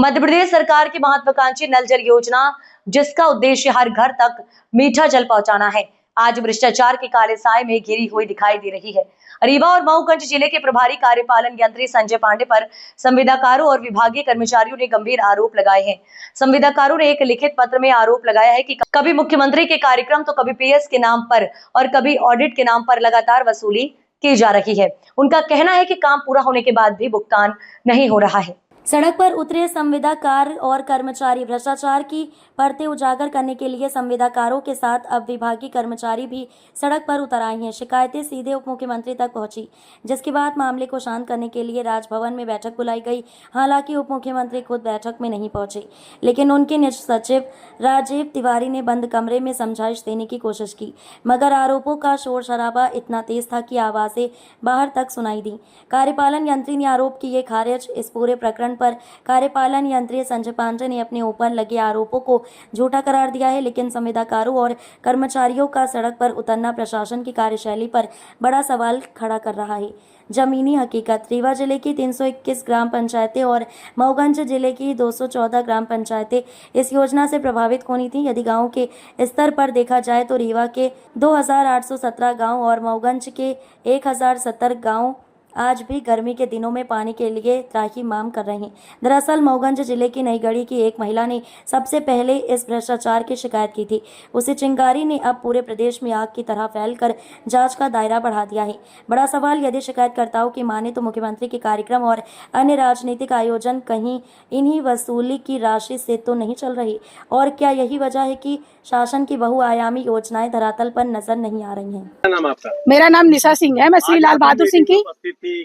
मध्य प्रदेश सरकार की महत्वाकांक्षी नल जल योजना, जिसका उद्देश्य हर घर तक मीठा जल पहुंचाना है, आज भ्रष्टाचार के काले साए में घिरी हुई दिखाई दे रही है। रीवा और मऊगंज जिले के प्रभारी कार्यपालन यंत्री संजय पांडे पर संविदाकारों और विभागीय कर्मचारियों ने गंभीर आरोप लगाए हैं। संविदाकारों ने एक लिखित पत्र में आरोप लगाया है कि कभी मुख्यमंत्री के कार्यक्रम तो कभी पीएस के नाम पर और कभी ऑडिट के नाम पर लगातार वसूली की जा रही है। उनका कहना है कि काम पूरा होने के बाद भी भुगतान नहीं हो रहा है। सड़क पर उतरे संविदाकार और कर्मचारी भ्रष्टाचार की परतें उजागर करने के लिए संविदाकारों के साथ अब विभागीय कर्मचारी भी सड़क पर उतर आए हैं। शिकायतें सीधे उप मुख्यमंत्री तक पहुंची, जिसके बाद मामले को शांत करने के लिए राजभवन में बैठक बुलाई गई। हालांकि उप मुख्यमंत्री खुद बैठक में नहीं पहुंचे, लेकिन उनके निज सचिव राजीव तिवारी ने बंद कमरे में समझाइश देने की कोशिश की, मगर आरोपों का शोर शराबा इतना तेज था कि आवाजें बाहर तक सुनाई दी। कार्यपालन यंत्री ने आरोप किए खारिज। इस पूरे प्रकरण पर कार्यपालन यंत्री संजय पांडे ने अपने ऊपर लगे आरोपों को झूठा करार दिया है, लेकिन संविदाकारों और कर्मचारियों का सड़क पर उतरना प्रशासन की कार्यशैली पर बड़ा सवाल खड़ा कर रहा है। जमीनी हकीकत: रीवा जिले की 321 ग्राम पंचायतें और मऊगंज जिले की 214 ग्राम पंचायतें इस योजना से प्रभावित होनी थी। यदि गांव के स्तर पर देखा जाए तो रीवा के 2817 गांव और मऊगंज के 1070 गांव आज भी गर्मी के दिनों में पानी के लिए त्राही मांग कर रहे हैं। दरअसल मऊगंज जिले की नईगढ़ी की एक महिला ने सबसे पहले इस भ्रष्टाचार की शिकायत की थी। उसी चिंगारी ने अब पूरे प्रदेश में आग की तरह फैलकर जांच का दायरा बढ़ा दिया है। बड़ा सवाल, यदि शिकायतकर्ताओं की माने तो मुख्यमंत्री के कार्यक्रम और अन्य राजनीतिक आयोजन कहीं इन्हीं वसूली की राशि से तो नहीं चल रही? और क्या यही वजह है कि शासन की बहुआयामी योजनाएं धरातल पर नजर नहीं आ रही हैं? क्या नाम आपका? मेरा नाम निशा सिंह है। मैं श्रीलाल बहादुर सिंह की।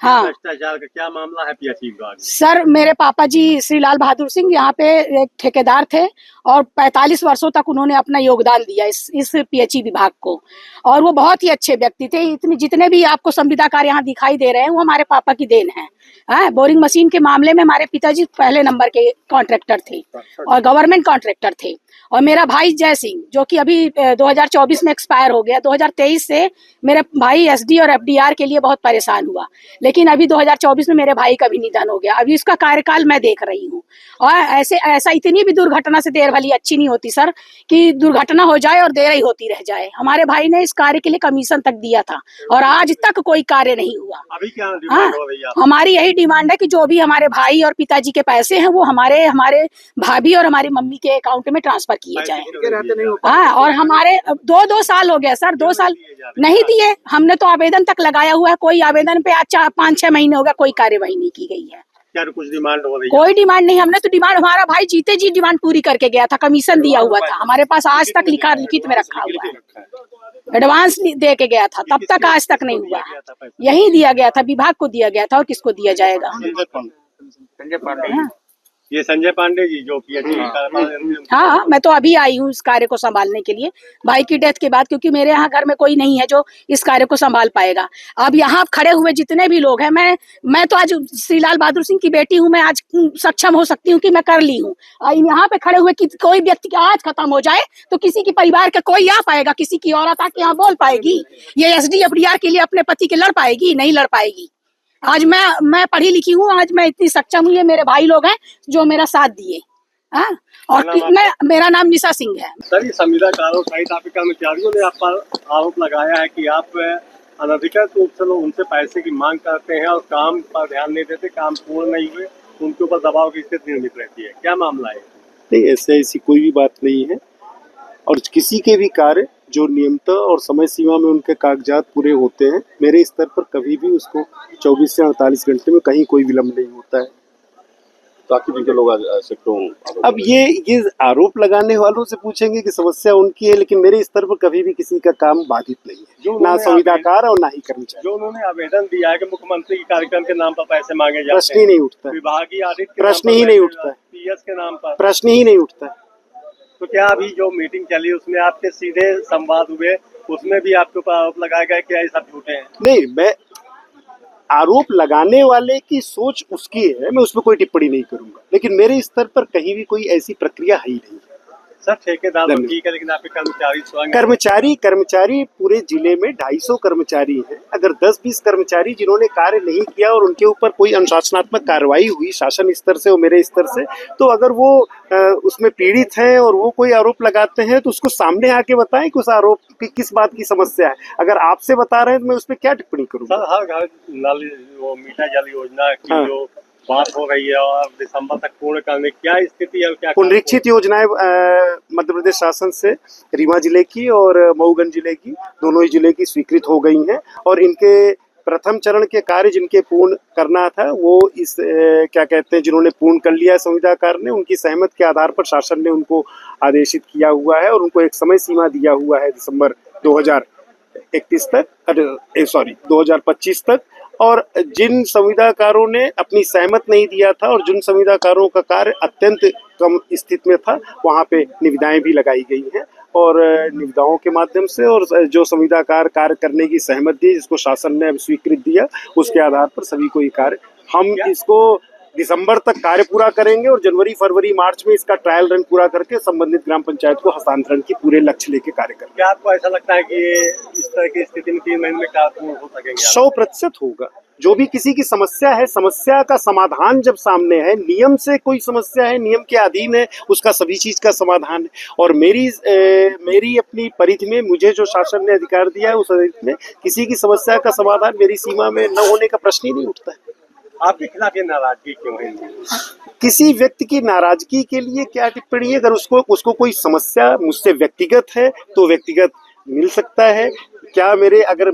हाँ, भ्रष्टाचार का क्या मामला है पीएचई विभाग में? सर, मेरे पापा जी श्रीलाल बहादुर सिंह यहाँ पे एक ठेकेदार थे और 45 वर्षों तक उन्होंने अपना योगदान दिया इस पीएचई विभाग को, और वो बहुत ही अच्छे व्यक्ति थे। इतने जितने भी आपको संविदाकार यहाँ दिखाई दे रहे हैं वो हमारे पापा की देन है। बोरिंग मशीन के मामले में हमारे पिताजी पहले नंबर के कॉन्ट्रैक्टर थे और गवर्नमेंट कॉन्ट्रैक्टर थे। और मेरा भाई जय सिंह, जो कि अभी 2024 में एक्सपायर हो गया, 2023 से मेरे भाई एसडी और एफडीआर के लिए बहुत परेशान हुआ, लेकिन अभी 2024 में मेरे भाई का भी निधन हो गया। अभी उसका कार्यकाल मैं देख रही हूँ। और ऐसा इतनी भी दुर्घटना से देर भली अच्छी नहीं होती सर, कि दुर्घटना हो जाए और देर ही होती रह जाए। हमारे भाई ने इस कार्य के लिए कमीशन तक दिया था और आज तक कोई कार्य नहीं हुआ। अभी क्या डिमांड हो रही है? हमारी यही डिमांड है कि जो भी हमारे भाई और पिताजी के पैसे हैं वो हमारे भाभी और हमारी मम्मी के अकाउंट में ट्रांसफर किए जाए। और हमारे 2 साल हो गया सर, 2 साल नहीं दिए। हमने तो आवेदन तक लगाया हुआ है, कोई आवेदन पे आज 5-6 महीने हो गया, कोई कार्यवाही नहीं की गई है। क्या कुछ डिमांड हो रही है? कोई डिमांड नहीं। हमने तो डिमांड, हमारा भाई जीते जी डिमांड पूरी करके गया था, कमीशन दिया हुआ था, हमारे पास आज तक लिखित में रखा हुआ है, एडवांस दे के गया था, तब तक आज तक नहीं हुआ। यही दिया गया था, विभाग को दिया गया था, और किसको दिया जाएगा? संजय पांडे। ये संजय पांडे जी जो पीएचई। हाँ, मैं तो अभी आई हूँ इस कार्य को संभालने के लिए, भाई की डेथ के बाद, क्योंकि मेरे यहाँ घर में कोई नहीं है जो इस कार्य को संभाल पाएगा। अब यहाँ खड़े हुए जितने भी लोग हैं, मैं तो आज श्रीलाल बहादुर सिंह की बेटी हूँ, मैं आज सक्षम हो सकती हूँ कि मैं कर ली हूँ। यहाँ पे खड़े हुए कि कोई व्यक्ति आज खत्म हो जाए तो किसी की परिवार का कोई आ पाएगा, किसी की औरत आके यहाँ बोल पाएगी? ये एसडी एफडीआर के लिए अपने पति के लड़ पाएगी? नहीं लड़ पाएगी। आज मैं पढ़ी लिखी हूँ, आज मैं इतनी सक्षम हूँ। ये मेरे भाई लोग हैं जो मेरा साथ दिए। और मेरा नाम निशा सिंह है। सर, ये संविदाकारों सहित आपके कर्मचारियों ने आप पर आरोप लगाया है कि आप अनधिकृत रूप से लोग उनसे पैसे की मांग करते हैं और काम पर ध्यान नहीं देते, काम पूर्ण नहीं हुए, उनके ऊपर दबाव की स्थिति निर्मित रहती है। क्या मामला है? नहीं, ऐसी कोई भी बात नहीं है। और किसी के भी कार्य जो नियमतः और समय सीमा में उनके कागजात पूरे होते हैं, मेरे स्तर पर कभी भी उसको 24 से 48 घंटे में कहीं कोई विलम्ब नहीं होता है। तो आखिर जिनके लोग अब ये आरोप लगाने वालों से पूछेंगे कि समस्या उनकी है, लेकिन मेरे स्तर पर कभी भी किसी का काम बाधित नहीं है, ना संविदाकार और ना ही कर्मचारी। जो उन्होंने आवेदन दिया है कि मुख्यमंत्री के कार्यक्रम के नाम पर पैसे मांगे जाते हैं, प्रश्न ही नहीं उठता। विभागीय ऑडिट प्रश्न ही नहीं उठता है, पीएस के नाम पर प्रश्न ही नहीं उठता है। तो क्या अभी जो मीटिंग चली उसमें आपके सीधे संवाद हुए, उसमें भी आपके ऊपर आरोप लगाया गया कि ऐसा झूठे हैं? नहीं, मैं आरोप लगाने वाले की सोच उसकी है, मैं उसमें कोई टिप्पणी नहीं करूंगा, लेकिन मेरे स्तर पर कहीं भी कोई ऐसी प्रक्रिया है ही नहीं। सर ठेकेदार तो धन्यवाद। ठीक है, लेकिन आपके कर्मचारी स्वयं कर्मचारी पूरे जिले में 250 कर्मचारी हैं। अगर 10-20 कर्मचारी जिन्होंने कार्य नहीं किया और उनके ऊपर कोई अनुशासनात्मक कार्रवाई हुई शासन स्तर से और मेरे स्तर से, तो अगर वो उसमें पीड़ित हैं और वो कोई आरोप लगाते हैं तो उसको सामने आके बताएं कि उस आरोप की किस बात की समस्या है। अगर आपसे बता रहे हैं तो मैं उस पर क्या टिप्पणी करूँ? सर हर घर नल वो मीठा जल योजना की हाँ। जो बात हो रही है और दिसंबर तक पूर्ण करने की क्या स्थिति है और क्या पुनरीक्षित योजनाएं मध्य प्रदेश शासन से रीवा जिले की और मऊगंज जिले की, दोनों ही जिले की स्वीकृत हो गई हैं और इनके प्रथम चरण के कार्य जिनके पूर्ण करना था वो इस क्या कहते हैं जिन्होंने पूर्ण कर लिया है संविदाकार ने, उनकी सहमत के आधार पर शासन ने उनको आदेशित किया हुआ है और उनको एक समय सीमा दिया हुआ है दिसंबर 2025 तक। और जिन संविदाकारों ने अपनी सहमत नहीं दिया था और जिन संविदाकारों का कार्य अत्यंत कम स्थिति में था, वहाँ पे निविदाएं भी लगाई गई हैं और निविदाओं के माध्यम से और जो संविदाकार कार्य करने की सहमत दी जिसको शासन ने अब स्वीकृत दिया, उसके आधार पर सभी को ये कार्य हम इसको दिसंबर तक कार्य पूरा करेंगे और जनवरी, फरवरी, मार्च में इसका ट्रायल रन पूरा करके संबंधित ग्राम पंचायत को हस्तांतरण की पूरे लक्ष्य लेके कार्य करेंगे। क्या आपको ऐसा लगता है कि ये इस तरह की स्थिति में 3 महीने में कार्य पूर्ण हो सकेंगे? 100% होगा। जो भी किसी की समस्या है, समस्या का समाधान जब सामने है, नियम से कोई समस्या है, नियम के अधीन है, उसका सभी चीज का समाधान है। और मेरी अपनी परिधि में मुझे जो शासन ने अधिकार दिया है उस परिधि में किसी की समस्या का समाधान मेरी सीमा में न होने का प्रश्न ही नहीं उठता है। आपके खिलाफ ये नाराजगी क्यों है? किसी व्यक्ति की नाराजगी के लिए क्या टिप्पणी है? अगर उसको कोई समस्या मुझसे व्यक्तिगत है तो व्यक्तिगत मिल सकता है। क्या अगर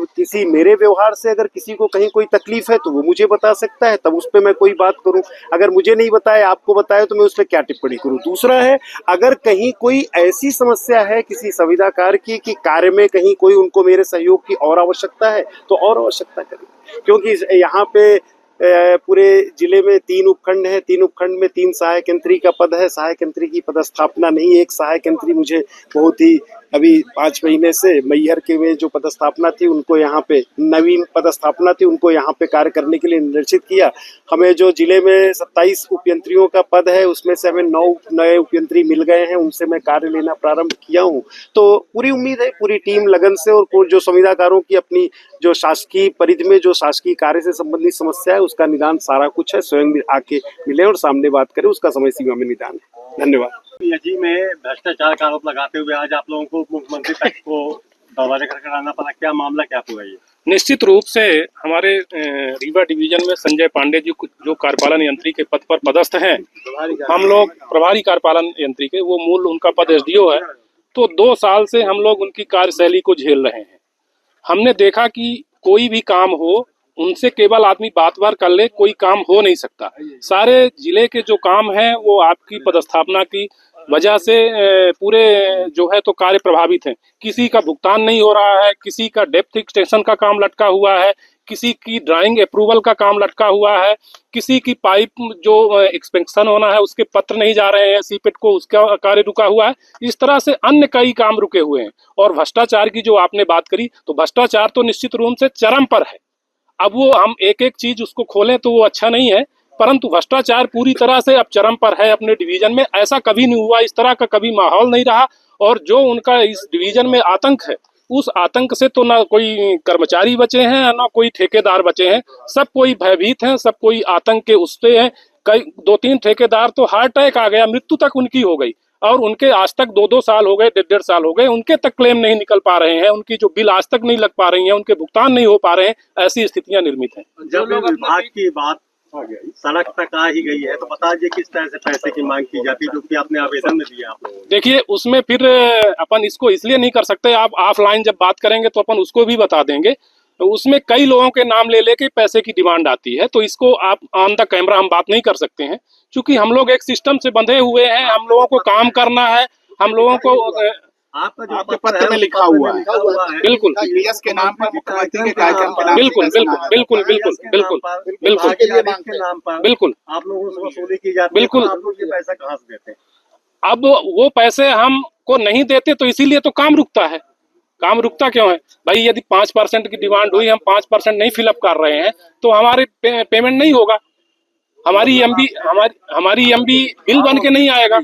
किसी मेरे व्यवहार से अगर किसी को कहीं कोई तकलीफ है तो वो मुझे बता सकता है, तब उस पर मैं कोई बात करूं। अगर मुझे नहीं बताए, आपको बताए, तो मैं उस पर क्या टिप्पणी करूं? दूसरा है, अगर कहीं कोई ऐसी समस्या है किसी संविदाकार की कि कार्य में कहीं कोई उनको मेरे सहयोग की और आवश्यकता है तो और आवश्यकता करें, क्योंकि यहाँ पे पूरे जिले में 3 उपखंड है, 3 उपखंड में 3 सहायक यंत्री का पद है। सहायक यंत्री की पदस्थापना नहीं, एक सहायक यंत्री मुझे बहुत ही अभी 5 महीने से मैहर के में जो पदस्थापना थी उनको यहाँ पे नवीन पदस्थापना थी, उनको यहाँ पे कार्य करने के लिए निर्देशित किया। हमें जो जिले में 27 उपयंत्रियों का पद है उसमें से हमें 9 नए उपयंत्री मिल गए हैं, उनसे मैं कार्य लेना प्रारंभ किया हूँ। तो पूरी उम्मीद है, पूरी टीम लगन से और जो संविदाकारों की अपनी जो शासकीय परिधि में जो शासकीय कार्य से संबंधित समस्या है उसका निदान सारा कुछ है, स्वयं भी आके मिले और सामने बात करें, उसका समय सीमा में निदान है। धन्यवाद। पीएचई में भ्रष्टाचार का आरोप लगाते हुए आज आप लोगों को मुख्यमंत्री तक को दरवाजे खटखटाना आना पड़ा, क्या मामला क्या पूरा ये? निश्चित रूप से हमारे रीवा डिवीजन में संजय पांडे जी जो कार्यपालन यंत्री के पद पर पदस्थ हैं, हम लोग प्रभारी कार्यपालन यंत्री के, वो मूल उनका पद एसडीओ है। तो 2 साल से हम लोग उनकी कार्यशैली को झेल रहे हैं। हमने देखा कि कोई भी काम हो उनसे केवल आदमी बात कर ले, कोई काम हो नहीं सकता। सारे जिले के जो काम हैं वो आपकी पदस्थापना की वजह से पूरे जो है तो कार्य प्रभावित हैं। किसी का भुगतान नहीं हो रहा है, किसी का डेप्थ एक्सटेंशन का काम लटका हुआ है, किसी की ड्राइंग अप्रूवल का काम लटका हुआ है, किसी की पाइप जो एक्सपेंशन होना है उसके पत्र नहीं जा रहे हैं सीपेट को, उसका कार्य रुका हुआ है। इस तरह से अन्य कई काम रुके हुए हैं। और भ्रष्टाचार की जो आपने बात करी, तो भ्रष्टाचार तो निश्चित रूप से चरम पर है। अब वो हम एक एक चीज उसको खोलें तो वो अच्छा नहीं है, परंतु भ्रष्टाचार पूरी तरह से अब चरम पर है अपने डिवीजन में। ऐसा कभी नहीं हुआ, इस तरह का कभी माहौल नहीं रहा। और जो उनका इस डिवीजन में आतंक है, उस आतंक से तो ना कोई कर्मचारी बचे हैं ना कोई ठेकेदार बचे हैं। सब कोई भयभीत हैं, सब कोई आतंक के उससे हैं। कई 2-3 ठेकेदार तो हार्ट अटैक आ गया, मृत्यु तक उनकी हो गई। और उनके आज तक 2-2 साल हो गए, 1.5 साल हो गए, उनके तक क्लेम नहीं निकल पा रहे हैं, उनकी जो बिल आज तक नहीं लग पा रही है, उनके भुगतान नहीं हो पा रहे हैं। ऐसी स्थितियां निर्मित हैं। जब विभाग की बात सड़क तक आ ही गई है तो बता दीजिए किस तरह से पैसे की मांग की जाती है, जो कि आपने आवेदन में दिया आप लोगों ने? देखिए, उसमें फिर अपन इसको इसलिए नहीं कर सकते, आप ऑफलाइन जब बात करेंगे तो अपन उसको भी बता देंगे। तो उसमें कई लोगों के नाम ले लेके पैसे की डिमांड आती है, तो इसको आप ऑन द कैमरा हम बात नहीं कर सकते हैं, क्योंकि हम लोग एक सिस्टम से बंधे हुए हैं। हम लोगों को काम करना है, हम लोगों को आपका जो आपके पत्र में लिखा हुआ है। बिल्कुल यूडीएस के नाम पर, मुख्यमंत्री के कार्यक्रम के नाम बिल्कुल बिल्कुल बिल्कुल बिल्कुल बिल्कुल बिल्कुल के नाम पर बिल्कुल आप लोगों से वसूली की जाती है, बिल्कुल। तो आप लोग ये पैसा कहाँ से देते हैं? अब वो पैसे हमको नहीं देते तो इसीलिए तो काम रुकता है। काम रुकता क्यों है भाई? यदि 5% की डिमांड हुई, हम 5% नहीं फिलअप कर रहे हैं तो हमारे पेमेंट नहीं होगा, हमारी एमबी बिल बन के नहीं आएगा।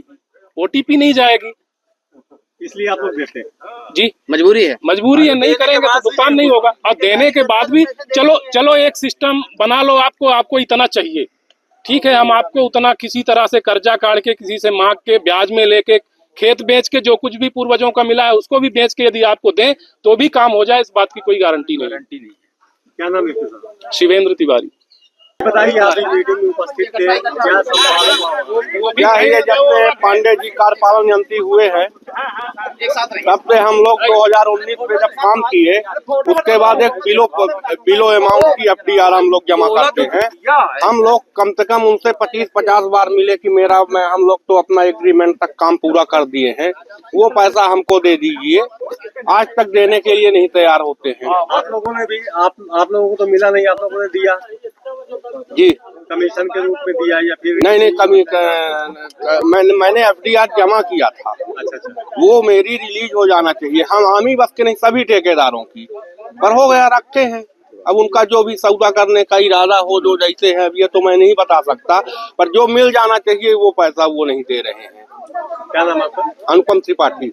ओटीपी नहीं जाएगी। इसलिए आप लोग देते हैं। जी मजबूरी है। मजबूरी है, नहीं करेंगे तो दुकान नहीं होगा। और देने के बाद भी चलो एक सिस्टम बना लो, आपको इतना चाहिए, ठीक है, हम आपको उतना किसी तरह से कर्जा काट के, किसी से मांग के, ब्याज में लेके, खेत बेच के, जो कुछ भी पूर्वजों का मिला है उसको भी बेच के यदि आपको दें तो भी काम हो जाए, इस बात की कोई गारंटी नहीं। क्या नाम है सर? शिवेंद्र तिवारी। बताइए, आप इस मीटिंग में उपस्थित थे, क्या संभावना? क्या है, ये जब से पांडे जी कार्यपालन यंत्री हुए हैं तब से हम लोग 2019 में जब काम किए, उसके बाद एक बिलो अमाउंट की FDR हम लोग जमा करते हैं। हम लोग कम से कम उनसे 25-50 बार मिले कि हम लोग तो अपना एग्रीमेंट तक काम पूरा कर दिए हैं, वो पैसा हमको दे दीजिए। आज तक देने के लिए नहीं तैयार होते हैं। आप लोगों ने भी आप लोगों को तो मिला नहीं, आप लोगों ने दिया जी, कमीशन के रूप में दिया या फिर? नहीं, मैंने FDR जमा किया था। अच्छा। वो मेरी रिलीज हो जाना चाहिए। हम आम ही बस के नहीं, सभी ठेकेदारों की, पर हो गया, रखे हैं। अब उनका जो भी सौदा करने का इरादा हो, जो जैसे है, अब ये तो मैं नहीं बता सकता, पर जो मिल जाना चाहिए वो पैसा वो नहीं दे रहे हैं। क्या नाम आपका? अनुपम त्रिपाठी।